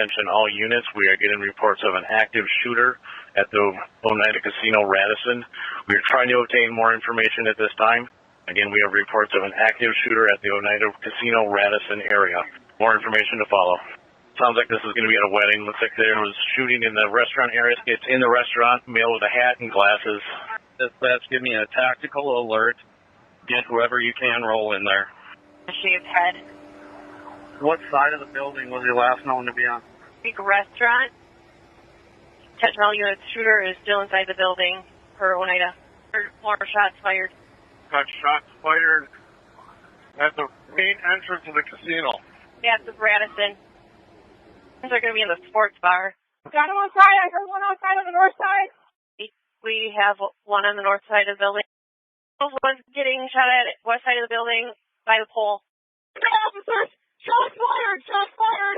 attention all units. We are getting reports of an active shooter at the Oneida Casino, Radisson. We are trying to obtain more information at this time. Again, we have reports of an active shooter at the Oneida Casino, Radisson area. More information to follow. Sounds like this is going to be at a wedding. Looks like there was shooting in the restaurant area. It's in the restaurant, male with a hat and glasses. Dispatch, give me a tactical alert. Get whoever you can roll in there. A shaved head. What side of the building was he last known to be on? Big restaurant. Technical unit shooter is still inside the building for Oneida. More shots fired. Got shots fired at the main entrance of the casino. Yeah, it's Radisson. They're going to be in the sports bar. Got him outside. I heard one outside on the north side. We have one on the north side of the building. One's getting shot at west side of the building by the pole. Officers! Shots fired! Shots fired!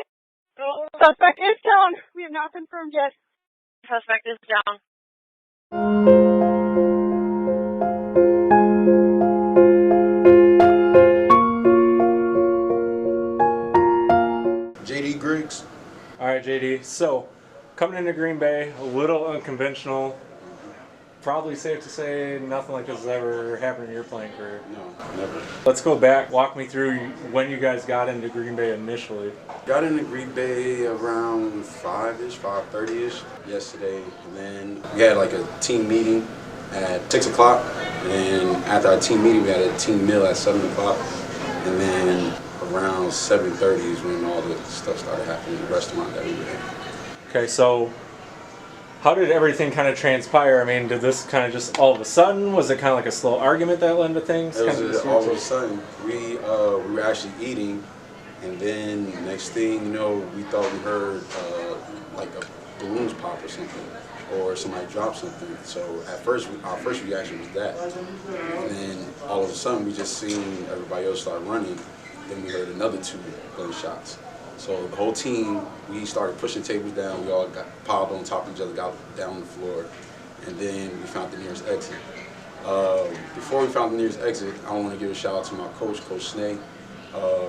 Suspect is down. We have not confirmed yet. Suspect is down. Griggs. All right, JD. So, coming into Green Bay, a little unconventional. Probably safe to say nothing like this has ever happened in your playing career. No, never. Let's go back. Walk me through when you guys got into Green Bay initially. Got into Green Bay around 5-ish, 5:30-ish yesterday. And then we had like a team meeting at 6 o'clock. And then after our team meeting, we had a team meal at 7 o'clock. And then around 7:30 is when all the stuff started happening in the restaurant that we were in. Okay, so how did everything kind of transpire? I mean, did this kind of just all of a sudden? Was it kind of like a slow argument that led to things? It was all of a sudden. We were actually eating, and then next thing you know, we thought we heard like a balloons pop or something, or somebody drop something. So at first, our first reaction was that, and then all of a sudden we just seen everybody else start running. Then we heard another 2 gunshots. So the whole team, we started pushing tables down. We all got piled on top of each other, got down on the floor, and then we found the nearest exit. Before we found the nearest exit, I want to give a shout out to my coach, Coach Snay.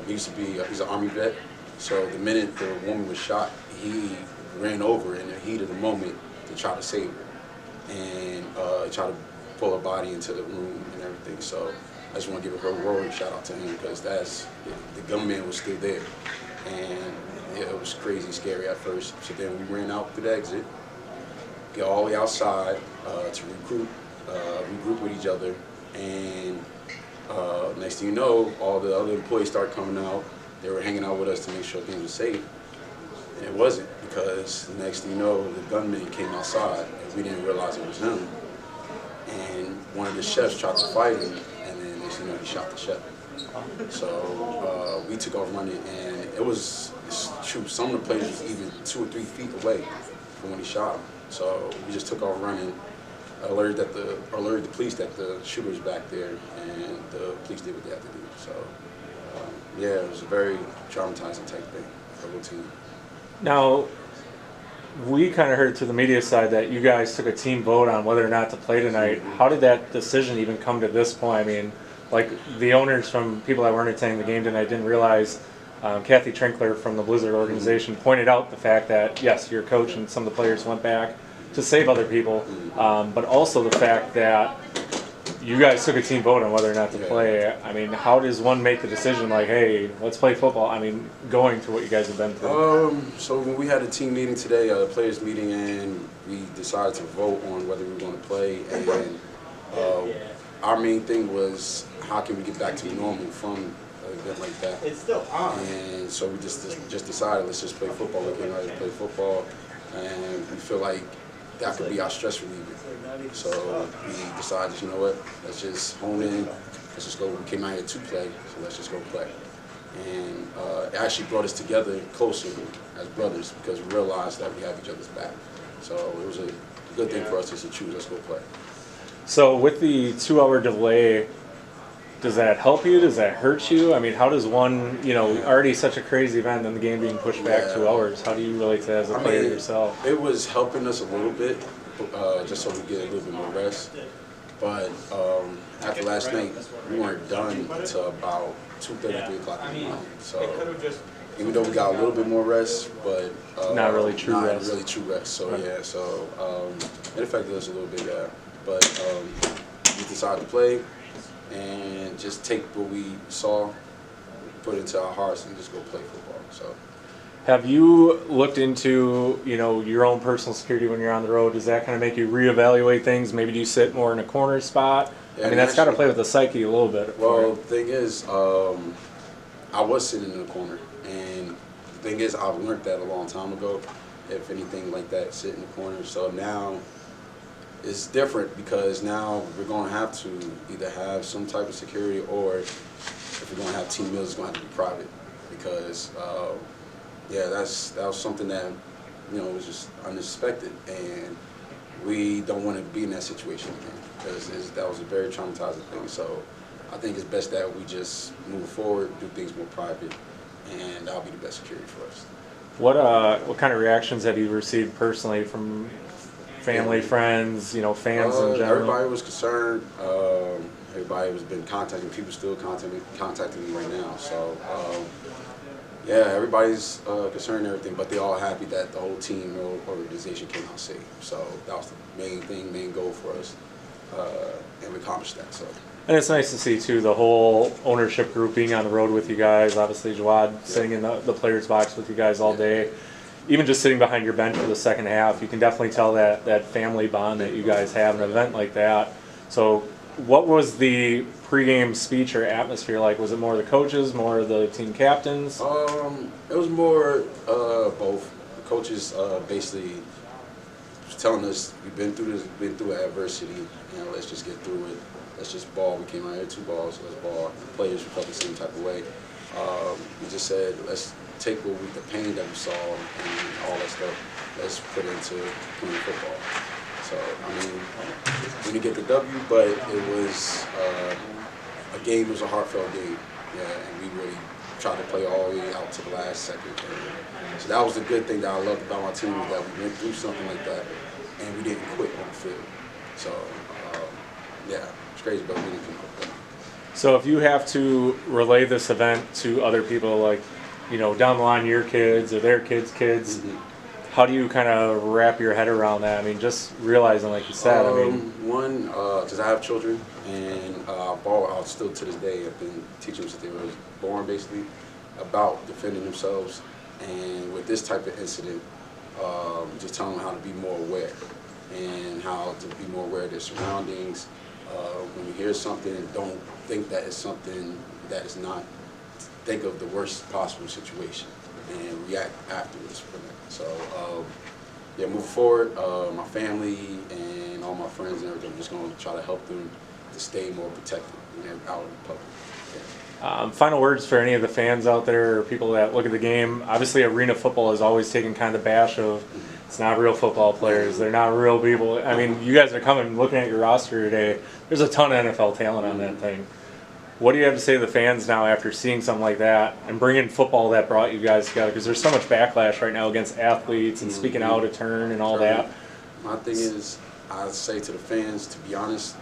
He's an Army vet. So the minute the woman was shot, he ran over in the heat of the moment to try to save her and try to pull her body into the room and everything. So I just want to give a heroic shout out to him because the gunman was still there. And it was crazy scary at first. So then we ran out through the exit, get all the way outside to regroup with each other. And next thing you know, all the other employees started coming out. They were hanging out with us to make sure things were safe. And it wasn't, because the next thing you know, the gunman came outside and we didn't realize it was him. And one of the chefs tried to fight him, and then next thing you know, he shot the chef. So we took off running, and it's true, some of the players was even 2 or 3 feet away from when he shot him. So we just took off running, alerted the police that the shooter was back there, and the police did what they had to do. So yeah, it was a very traumatizing type thing for the whole team. Now, we kind of heard through the media side that you guys took a team vote on whether or not to play tonight. How did that decision even come to this point? I mean, like the owners from people that weren't attending the game tonight didn't realize. Kathy Trinkler from the Blizzard organization pointed out the fact that, yes, your coach and some of the players went back to save other people, but also the fact that you guys took a team vote on whether or not to play. I mean, how does one make the decision like, hey, let's play football? I mean, going through what you guys have been through. So when we had a team meeting today, a players meeting, and we decided to vote on whether we were going to play, and our main thing was how can we get back to normal from an event like that. It's still on. And so we just decided, let's just play football. We came out to play football, and we feel like that could be our stress reliever. So we decided, you know what, let's just hone in, let's just go. We came out here to play, so let's just go play. And it actually brought us together closer as brothers because we realized that we have each other's back. So it was a good thing for us just to choose, let's go play. So with the 2-hour delay, does that help you? Does that hurt you? I mean, how does one, already such a crazy event and the game being pushed back 2 hours, how do you relate to that as a player yourself? It was helping us a little bit, just so we get a little bit more rest. But after last night, we weren't done until about 2:30, 3 o'clock in the morning. So even though we got a little bit more rest, but not really true rest. So right. Yeah, so it affected us a little bit, yeah. But we decided to play and just take what we saw, put it into our hearts, and just go play football. So. Have you looked into, your own personal security when you're on the road? Does that kind of make you reevaluate things? Maybe do you sit more in a corner spot? Yeah, I mean, that's got to play with the psyche a little bit. Well, the thing is, I was sitting in the corner, and the thing is, I've learned that a long time ago. If anything like that, sit in the corner. So now it's different because now we're going to have to either have some type of security, or if we're going to have team meals, it's going to have to be private because. Yeah, that was something that, was just unexpected, and we don't want to be in that situation again because that was a very traumatizing thing. So I think it's best that we just move forward, do things more private, and that'll be the best security for us. What kind of reactions have you received personally from family, friends, fans in general? Everybody was concerned. Everybody has been contacting. People still contacting me right now. So. Yeah, everybody's concerned and everything, but they're all happy that the whole team or organization came out safe. So that was the main goal for us, and we accomplished that. So. And it's nice to see, too, the whole ownership group being on the road with you guys. Obviously, Jawad sitting in the players' box with you guys all day. Even just sitting behind your bench for the second half, you can definitely tell that family bond that you guys have in an event like that. So what was the pregame speech or atmosphere like? Was it more the coaches, more the team captains? It was more both. The coaches basically telling us we've been through this, been through adversity, let's just get through it. Let's just ball. We came out here 2 balls, let's ball. The players felt the same type of way. We just said let's take the pain that we saw and all that stuff. Let's put it into playing football. So I mean, we didn't get the W, but it was. A game. It was a heartfelt game, and we really tried to play all the way out to the last second. And so that was the good thing that I loved about my team, was that we went through something like that, and we didn't quit on the field. So, it's crazy, but we didn't quit. So if you have to relay this event to other people, like, down the line, your kids or their kids' kids, how do you kind of wrap your head around that? I mean, just realizing, like you said, one, because I have children, and I still to this day, I've been teaching them since they were born, basically, about defending themselves. And with this type of incident, just telling them how to be more aware and how to be more aware of their surroundings. When you hear something, don't think that it's something that is not. Think of the worst possible situation and react afterwards from it. So, moving forward, my family and all my friends and everything, I'm just going to try to help them to stay more protected out in the public. Yeah. Final words for any of the fans out there or people that look at the game. Obviously, arena football has always taken kind of the bash of it's not real football players. They're not real people. I mean, you guys are coming, looking at your roster today. There's a ton of NFL talent on that thing. What do you have to say to the fans now after seeing something like that and bringing football that brought you guys together? Because there's so much backlash right now against athletes and speaking out of turn and all that. My thing is, I say to the fans, to be honest,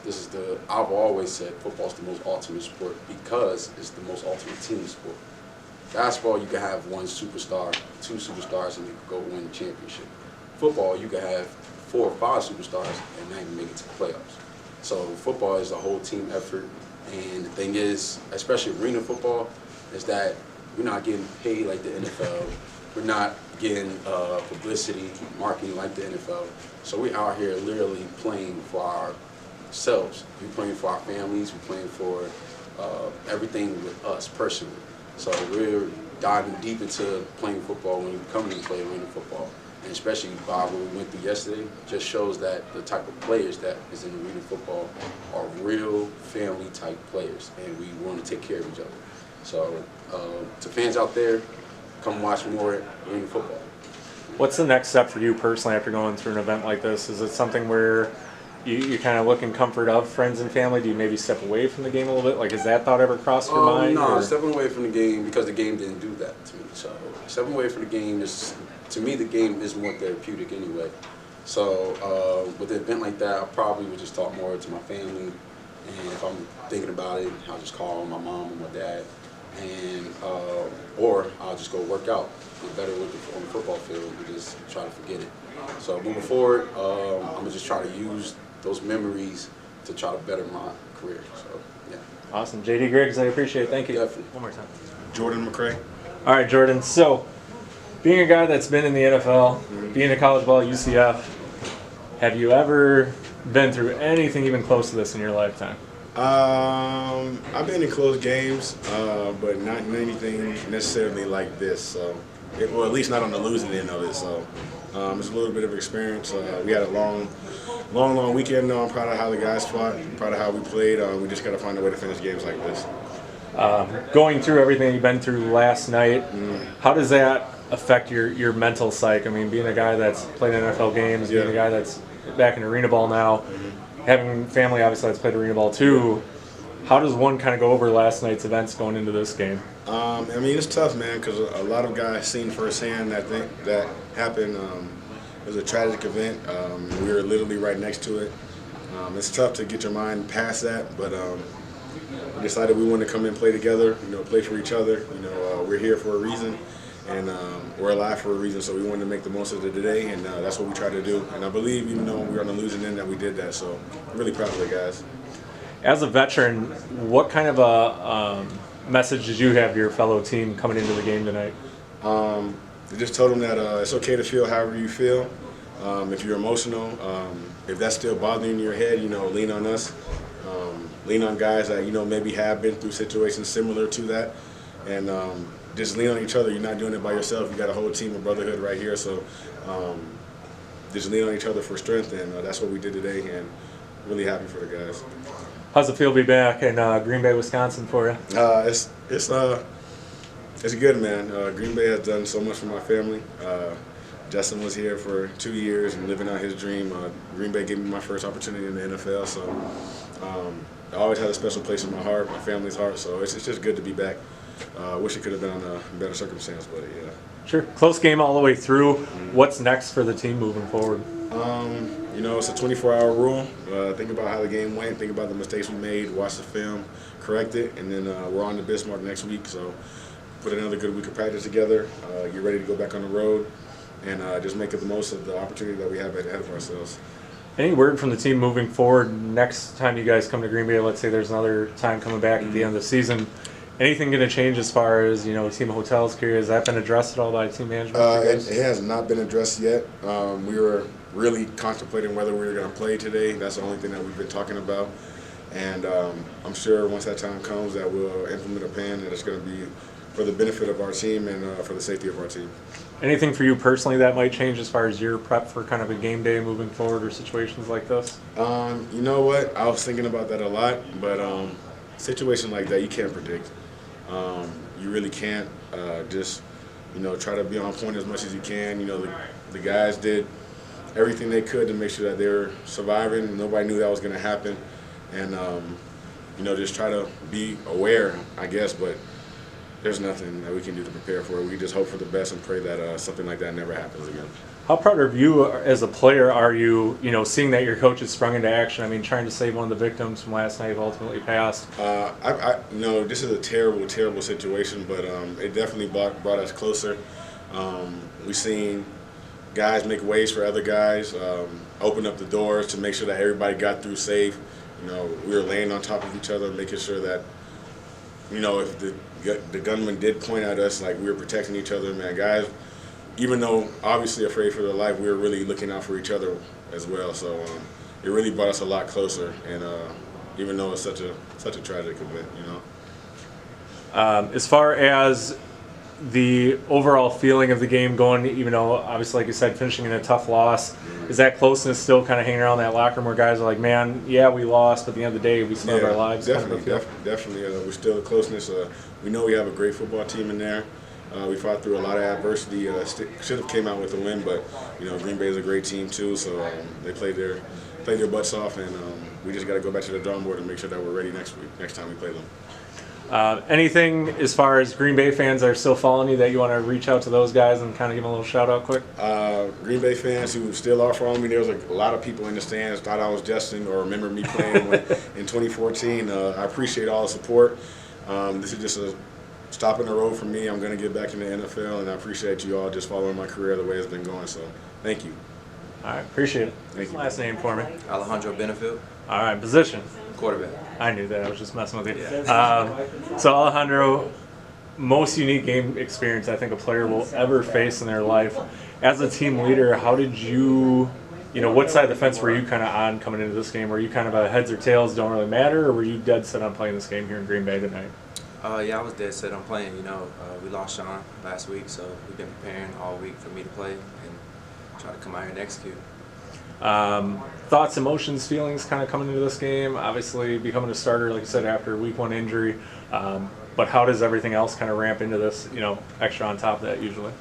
I've always said football's the most ultimate sport because it's the most ultimate team sport. Basketball, you can have 1 superstar, 2 superstars, and you can go win the championship. Football, you can have 4 or 5 superstars and not even make it to the playoffs. So football is a whole team effort. And the thing is, especially arena football, is that we're not getting paid like the NFL. We're not getting publicity, marketing like the NFL. So we're out here literally playing for ourselves. We're playing for our families. We're playing for everything with us personally. So we're diving deep into playing football when we come in and play arena football. And especially what we went through yesterday just shows that the type of players that is in arena football are real family type players, and we want to take care of each other. So to fans out there, come watch more arena football. What's the next step for you personally after going through an event like this? Is it something where you kind of look in comfort of friends and family? Do you maybe step away from the game a little bit? Like, has that thought ever crossed your mind? No, stepping away from the game because the game didn't do that to me. So stepping away from the game is, to me, the game is more therapeutic anyway. So with an event like that, I probably would just talk more to my family. And if I'm thinking about it, I'll just call my mom or my dad and or I'll just go work out, get better on the football field, and just try to forget it. So moving forward, I'm gonna just try to use those memories to try to better my career. So yeah. Awesome. JD Griggs, I appreciate it. Thank you. Definitely. One more time. Jordan McCray. All right, Jordan. So, being a guy that's been in the NFL, being a college ball at UCF, have you ever been through anything even close to this in your lifetime? I've been in close games, but not in anything necessarily like this. So, well, at least not on the losing end of it. So, it's a little bit of experience. We had a long weekend. I'm proud of how the guys fought. I'm proud of how we played. We just got to find a way to finish games like this. Going through everything you've been through last night, how does that affect your mental psyche? I mean, being a guy that's played in NFL games, being a guy that's back in arena ball now, having family obviously that's played arena ball too, how does one kind of go over last night's events going into this game? I mean, it's tough, man, because a lot of guys seen firsthand that happened. It was a tragic event. We were literally right next to it. It's tough to get your mind past that, but we decided we wanted to come and play together, play for each other. We're here for a reason, and we're alive for a reason, so we wanted to make the most of it today, and that's what we tried to do. And I believe, even though we were on the losing end, that we did that, so I'm really proud of the guys. As a veteran, what kind of a message did you have to your fellow team coming into the game tonight? I just told them that it's okay to feel however you feel. If you're emotional, if that's still bothering your head, lean on us. Lean on guys that, maybe have been through situations similar to that. And just lean on each other. You're not doing it by yourself. You got a whole team of brotherhood right here. So just lean on each other for strength. And that's what we did today. And really happy for the guys. How's it feel to be back in Green Bay, Wisconsin for you? It's good, man. Green Bay has done so much for my family. Justin was here for 2 years and living out his dream. Green Bay gave me my first opportunity in the NFL, so I always had a special place in my heart, my family's heart, so it's just good to be back. Wish it could have been on a better circumstance, but yeah. Sure. Close game all the way through. What's next for the team moving forward? It's a 24-hour rule. Think about how the game went, think about the mistakes we made, watch the film, correct it, and then we're on to Bismarck next week, so put another good week of practice together, get ready to go back on the road, and just make the most of the opportunity that we have ahead of ourselves. Any word from the team moving forward next time you guys come to Green Bay? Let's say there's another time coming back at the end of the season. Anything going to change as far as, team hotels carry? Has that been addressed at all by team management? It has not been addressed yet. We were really contemplating whether we were going to play today. That's the only thing that we've been talking about. And I'm sure once that time comes that we'll implement a plan that is going to be for the benefit of our team and for the safety of our team. Anything for you personally that might change as far as your prep for kind of a game day moving forward or situations like this? You know what? I was thinking about that a lot, but a situation like that you can't predict. You really can't. Just try to be on point as much as you can. The guys did everything they could to make sure that they were surviving. Nobody knew that was going to happen, and just try to be aware, I guess, but there's nothing that we can do to prepare for it. We just hope for the best and pray that something like that never happens again. How proud of you as a player are you, seeing that your coach has sprung into action? I mean, trying to save one of the victims from last night who ultimately passed. This is a terrible, terrible situation, but it definitely brought us closer. We've seen guys make ways for other guys, open up the doors to make sure that everybody got through safe. We were laying on top of each other, making sure that, if the gunman did point at us, like we were protecting each other, man, guys. Even though obviously afraid for their life, we were really looking out for each other as well. So it really brought us a lot closer. And even though it's such a tragic event, As far as the overall feeling of the game going, even though obviously, like you said, finishing in a tough loss, is that closeness still kind of hanging around that locker room where guys are like, man, yeah, we lost, but at the end of the day, we still have our lives? Definitely. We're still a closeness. We know we have a great football team in there. We fought through a lot of adversity. Should have came out with a win, but Green Bay is a great team too. So they played their butts off, and we just got to go back to the drawing board and make sure that we're ready next time we play them. Anything as far as Green Bay fans that are still following you that you want to reach out to those guys and kind of give them a little shout out quick? Green Bay fans who still are following me, there was a lot of people in the stands thought I was Justin or remember me playing in 2014. I appreciate all the support. This is just stopping the road for me. I'm going to get back in the NFL, and I appreciate you all just following my career the way it's been going. So thank you. All right, appreciate it. Thank you. Last name for me. Alejandro Bennifield, All right, position. quarterback. I knew that. I was just messing with you. Yeah. So Alejandro, most unique game experience I think a player will ever face in their life. As a team leader, how did you, what side of the fence were you kind of on coming into this game? Were you kind of a heads or tails, don't really matter, or were you dead set on playing this game here in Green Bay tonight? Yeah, I was dead set on playing. We lost Sean last week, so we've been preparing all week for me to play and try to come out here and execute. Thoughts, emotions, feelings kind of coming into this game? Obviously becoming a starter, like I said, after a week 1 injury. But how does everything else kind of ramp into this, extra on top of that usually?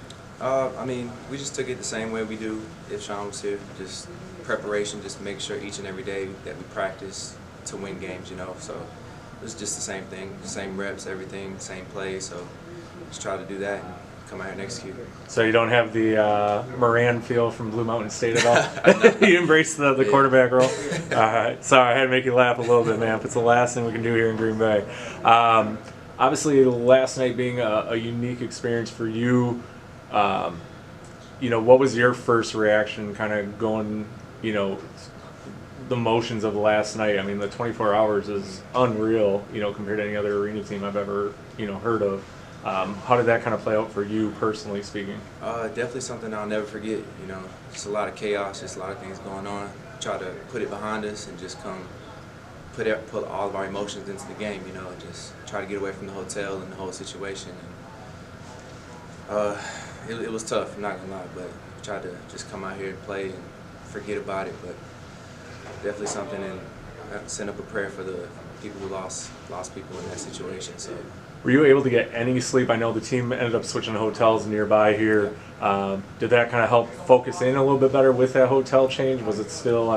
We just took it the same way we do if Sean was here. Just preparation, just make sure each and every day that we practice to win games, So it's just the same thing, the same reps, everything, same plays. So just try to do that and come out here and execute. So you don't have the Moran feel from Blue Mountain State at all? You embrace the quarterback role? All right. Sorry, I had to make you laugh a little bit, man. If it's the last thing we can do here in Green Bay. Obviously, last night being a unique experience for you, what was your first reaction kind of going, the motions of last night? I mean, the 24 hours is unreal, compared to any other arena team I've ever, heard of. How did that kind of play out for you personally speaking? Definitely something I'll never forget. Just a lot of chaos, just a lot of things going on. Try to put it behind us and just put all of our emotions into the game. Just try to get away from the hotel and the whole situation. And it was tough, I'm not gonna lie, but tried to just come out here and play and forget about it. But definitely something, and I send up a prayer for the people who lost people in that situation. So. Were you able to get any sleep? I know the team ended up switching to hotels nearby here. Did that kind of help focus in a little bit better with that hotel change? Was it still,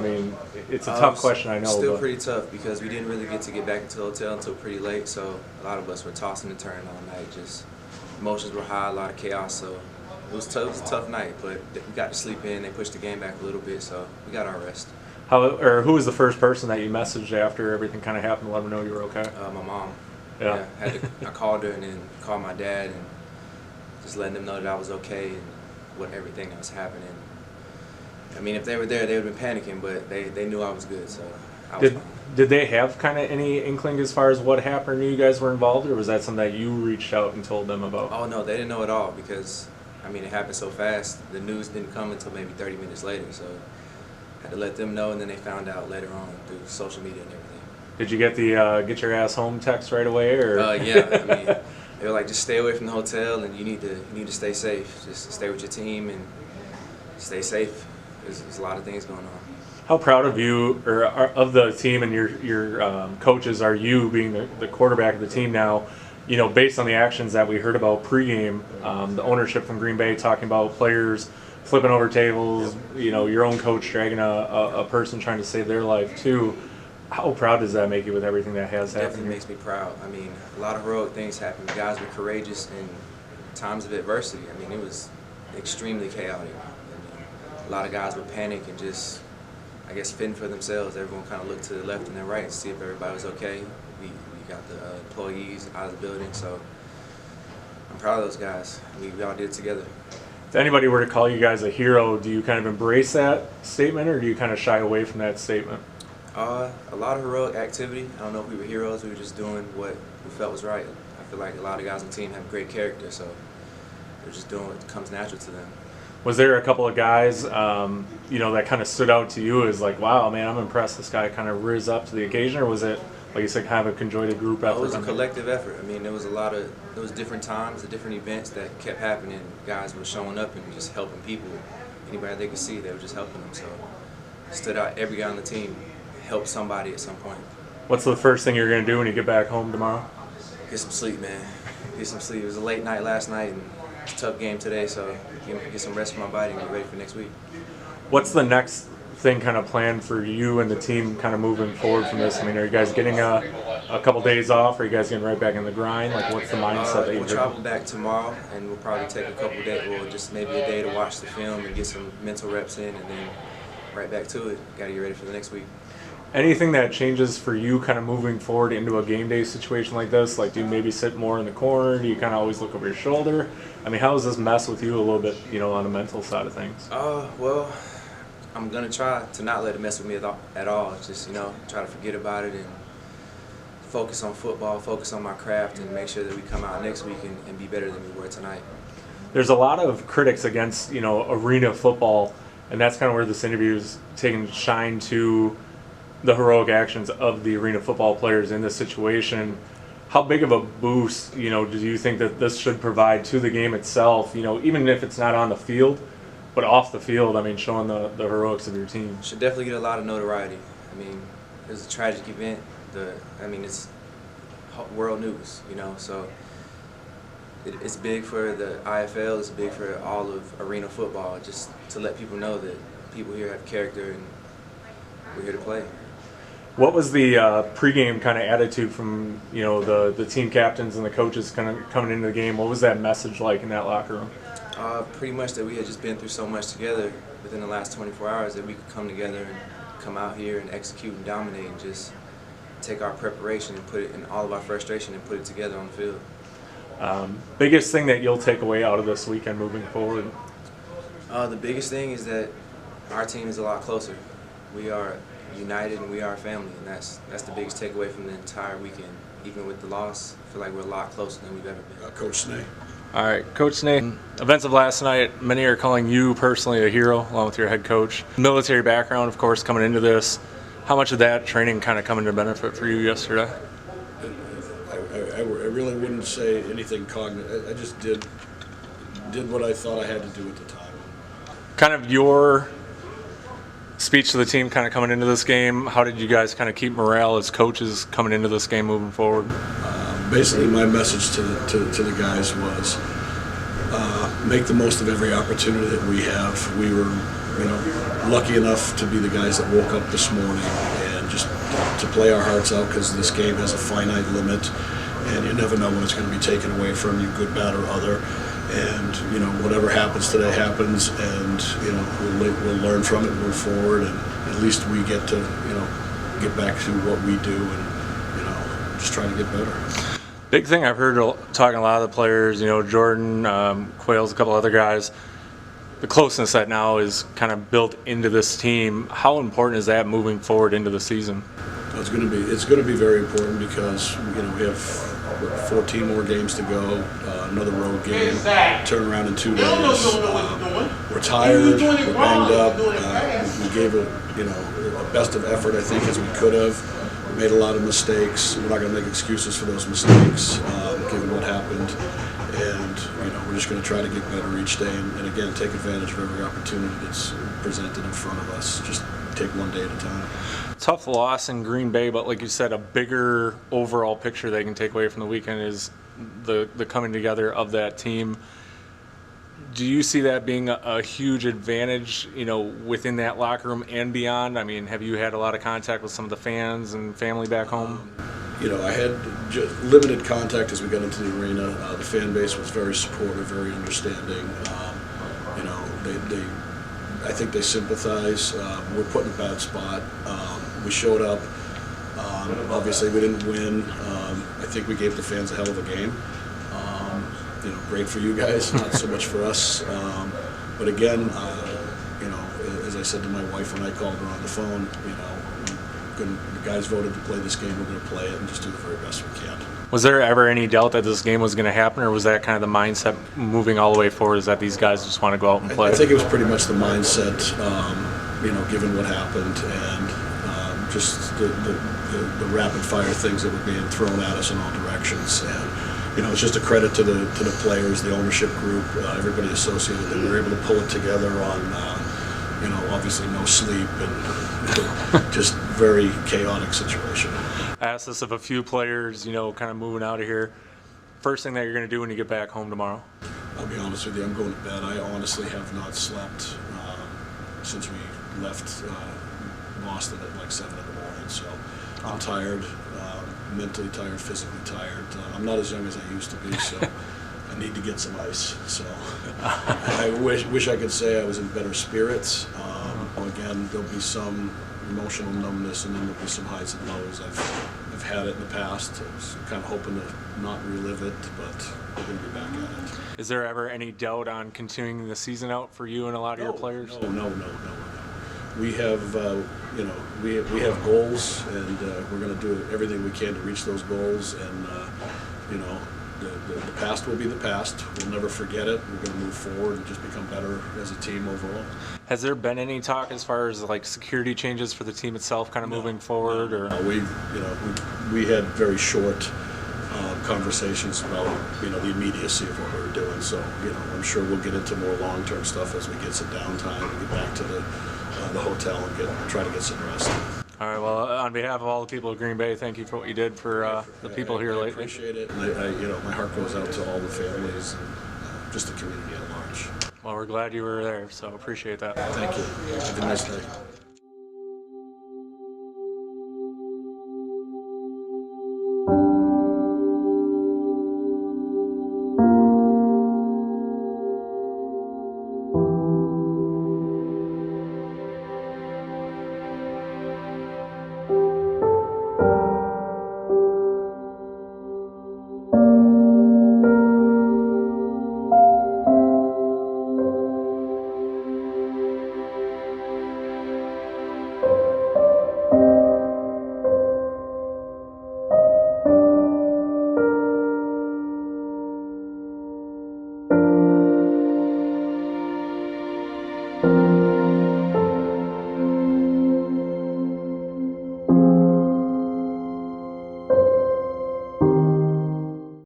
it's a tough question, I know. Still pretty tough because we didn't really get back into the hotel until pretty late, so a lot of us were tossing and turning all night. Just emotions were high, a lot of chaos, so it was tough. It was a tough night, but we got to sleep in. They pushed the game back a little bit, so we got our rest. Who was the first person that you messaged after everything kind of happened to let them know you were okay? My mom. Yeah. I called her and then called my dad and just letting them know that I was okay and what everything that was happening. If they were there, they would have been panicking, but they knew I was good, so I was fine. Did they have kind of any inkling as far as what happened, knew you guys were involved, or was that something that you reached out and told them about? Oh, no, they didn't know at all because, it happened so fast. The news didn't come until maybe 30 minutes later, so I had to let them know, and then they found out later on through social media and everything. Did you get the get your ass home text right away, or? Yeah, they were like, just stay away from the hotel, and you need to stay safe. Just stay with your team and stay safe. There's a lot of things going on. How proud of you or of the team and your coaches are you being the quarterback of the team now? Based on the actions that we heard about pregame, the ownership from Green Bay talking about players flipping over tables, your own coach dragging a person trying to save their life too. How proud does that make you with everything that has happened? It definitely makes me proud. A lot of heroic things happened. Guys were courageous in times of adversity. It was extremely chaotic. A lot of guys would panic and just, fend for themselves. Everyone kind of looked to the left and the right to see if everybody was okay. We got the employees out of the building, so I'm proud of those guys. We all did it together. If anybody were to call you guys a hero, do you kind of embrace that statement, or do you kind of shy away from that statement? A lot of heroic activity. I don't know if we were heroes. We were just doing what we felt was right. I feel like a lot of guys on the team have great character, so they're just doing what comes natural to them. Was there a couple of guys, that kind of stood out to you as like, wow, man, I'm impressed this guy kind of rose up to the occasion, or was it, like you said, kind of a conjoined group effort? It was a collective effort. There was different times, the different events that kept happening. Guys were showing up and just helping people. Anybody they could see, they were just helping them. So it stood out. Every guy on the team help somebody at some point. What's the first thing you're going to do when you get back home tomorrow? Get some sleep, man. Get some sleep. It was a late night last night, and it's a tough game today, so get some rest for my body and get ready for next week. What's the next thing kind of planned for you and the team kind of moving forward from this? Are you guys getting a couple days off? Are you guys getting right back in the grind? Like, what's the mindset that you're We'll travel back tomorrow, and we'll probably take a couple days, or just maybe a day to watch the film and get some mental reps in, and then right back to it. Got to get ready for the next week. Anything that changes for you kind of moving forward into a game day situation like this? Like, do you maybe sit more in the corner? Do you kind of always look over your shoulder? I mean, how does this mess with you a little bit, on the mental side of things? Well, I'm going to try to not let it mess with me at all. Just, try to forget about it and focus on football, focus on my craft, and make sure that we come out next week and be better than we were tonight. There's a lot of critics against, arena football, and that's kind of where this interview is taking shine to the heroic actions of the arena football players in this situation. How big of a boost, do you think that this should provide to the game itself, even if it's not on the field, but off the field, showing the heroics of your team? Should definitely get a lot of notoriety. It was a tragic event. It's world news, so it's big for the IFL, it's big for all of arena football, just to let people know that people here have character and we're here to play. What was the pregame kind of attitude from the team captains and the coaches kind of coming into the game? What was that message like in that locker room? Pretty much that we had just been through so much together within the last 24 hours that we could come together and come out here and execute and dominate and just take our preparation and put it in all of our frustration and put it together on the field. Biggest thing that you'll take away out of this weekend moving forward? The biggest thing is that our team is a lot closer. We are united and we are a family, and that's the biggest takeaway from the entire weekend. Even with the loss, I feel like we're a lot closer than we've ever been. Coach Snay. All right, Coach Snay, events of last night, many are calling you personally a hero, along with your head coach. Military background, of course, coming into this. How much of that training kind of coming to benefit for you yesterday? I really wouldn't say anything cognitive. I just did what I thought I had to do at the time. Kind of your speech to the team kind of coming into this game, how did you guys kind of keep morale as coaches coming into this game moving forward? Basically, my message to the guys was make the most of every opportunity that we have. We were, lucky enough to be the guys that woke up this morning and just to play our hearts out, because this game has a finite limit, and you never know when it's going to be taken away from you, good, bad, or other. And whatever happens today happens, and we'll learn from it, move forward, and at least we get to get back to what we do and just try to get better. Big thing I've heard talking a lot of the players, Jordan, Quayles, a couple other guys, the closeness that now is kind of built into this team. How important is that moving forward into the season? It's going to be very important, because we have 14 more games to go, another road game, turn around in 2 days. We're tired, we're banged up. We gave a best of effort, I think, as we could have. We made a lot of mistakes. We're not going to make excuses for those mistakes, given what happened. And we're just going to try to get better each day, and again, take advantage of every opportunity that's presented in front of us. Just take one day at a time. Tough loss in Green Bay, but like you said, a bigger overall picture they can take away from the weekend is the coming together of that team. Do you see that being a huge advantage, within that locker room and beyond? Have you had a lot of contact with some of the fans and family back home? I had just limited contact as we got into the arena. The fan base was very supportive, very understanding. I think they sympathize. We're put in a bad spot. We showed up. Obviously, we didn't win. I think we gave the fans a hell of a game. Great for you guys, not so much for us. But again, as I said to my wife when I called her on the phone, the guys voted to play this game. We're going to play it and just do the very best we can. Was there ever any doubt that this game was going to happen, or was that kind of the mindset moving all the way forward, is that these guys just want to go out and play? I think it was pretty much the mindset, given what happened, and just the rapid fire things that were being thrown at us in all directions. And it's just a credit to the players, the ownership group, everybody associated, that we were able to pull it together on obviously no sleep, and just very chaotic situation. I asked this of a few players, kind of moving out of here. First thing that you're going to do when you get back home tomorrow? I'll be honest with you, I'm going to bed. I honestly have not slept since we left Boston at like 7 in the morning. So I'm tired, mentally tired, physically tired. I'm not as young as I used to be, so I need to get some ice. So I wish I could say I was in better spirits. Again, there'll be some emotional numbness, and then there'll be some highs and lows. I've had it in the past. I was kind of hoping to not relive it, but we're going to be back at it. Is there ever any doubt on continuing the season out for you and a lot of your players? No. We have, we have goals, and we're going to do everything we can to reach those goals. And the past will be the past. We'll never forget it. We're going to move forward and just become better as a team overall. Has there been any talk as far as like security changes for the team itself, kind of moving forward? Or we had very short conversations about the immediacy of what we were doing. So I'm sure we'll get into more long-term stuff as we get some downtime and get back to the hotel and try to get some rest. All right. Well, on behalf of all the people of Green Bay, thank you for what you did for the people here lately. I appreciate it. And my heart goes out to all the families and just the community at large. Well, we're glad you were there, so appreciate that. Thank you. Have a nice day.